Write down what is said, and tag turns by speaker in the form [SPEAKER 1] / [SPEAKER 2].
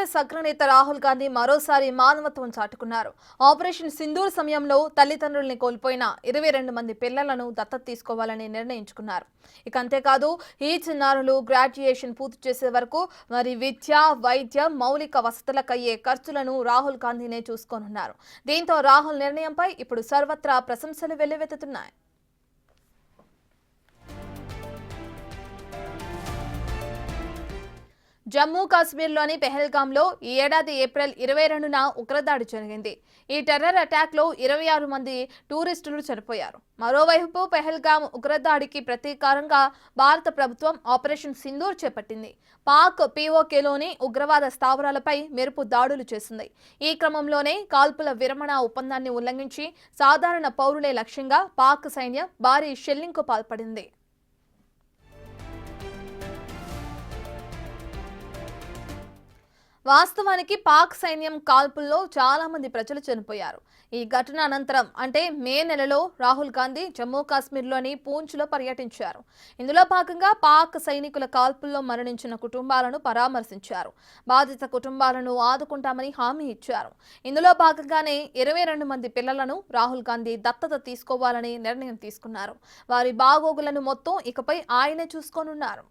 [SPEAKER 1] కాంగ్రెస్ అగ్రనేత రాహుల్ గాంధీ మరోసారి మానవత్వం చాటుకున్నారు. ఆపరేషన్ సింధూర్ సమయంలో తల్లిదండ్రుల్ని కోల్పోయిన 22 మంది పిల్లలను దత్తత తీసుకోవాలని నిర్ణయించుకున్నారు. ఇక అంతేకాదు ఈ చిన్నారులు గ్రాడ్యుయేషన్ పూర్తి చేసే వరకు మరి విద్య, వైద్యం, మౌలిక వసతులకయ్యే ఖర్చులను రాహుల్ గాంధీనే చూసుకోనున్నారు. దీంతో రాహుల్ నిర్ణయంపై ఇప్పుడు సర్వత్రా ప్రశంసలు వెల్లువెత్తుతున్నాయి. జమ్మూ కాశ్మీర్లోని పెహల్గాంలో ఈ ఏడాది ఏప్రిల్ 22న ఉగ్రదాడి జరిగింది. ఈ టెర్రర్ అటాక్లో 26 మంది టూరిస్టులు చనిపోయారు. మరోవైపు పెహల్గాం ఉగ్రదాడికి ప్రతీకారంగా భారత ప్రభుత్వం ఆపరేషన్ సింధూర్ చేపట్టింది. పాక్ పీఓకేలోని ఉగ్రవాద స్థావరాలపై మెరుపు దాడులు చేసింది. ఈ క్రమంలోనే కాల్పుల విరమణ ఒప్పందాన్ని ఉల్లంఘించి సాధారణ పౌరులే లక్ష్యంగా పాక్ సైన్యం భారీ షెల్లింగ్కు పాల్పడింది. వాస్తవానికి పాక్ సైన్యం కాల్పుల్లో చాలా మంది ప్రజలు చనిపోయారు. ఈ ఘటన అనంతరం అంటే మే నెలలో రాహుల్ గాంధీ జమ్మూ కాశ్మీర్లోని పూంచ్లో పర్యటించారు. ఇందులో భాగంగా పాక్ సైనికుల కాల్పుల్లో మరణించిన కుటుంబాలను పరామర్శించారు. బాధిత కుటుంబాలను ఆదుకుంటామని హామీ ఇచ్చారు. ఇందులో భాగంగానే 22 మంది పిల్లలను రాహుల్ గాంధీ దత్తత తీసుకోవాలని నిర్ణయం తీసుకున్నారు. వారి బాగోగులను మొత్తం ఇకపై ఆయనే చూసుకోనున్నారు.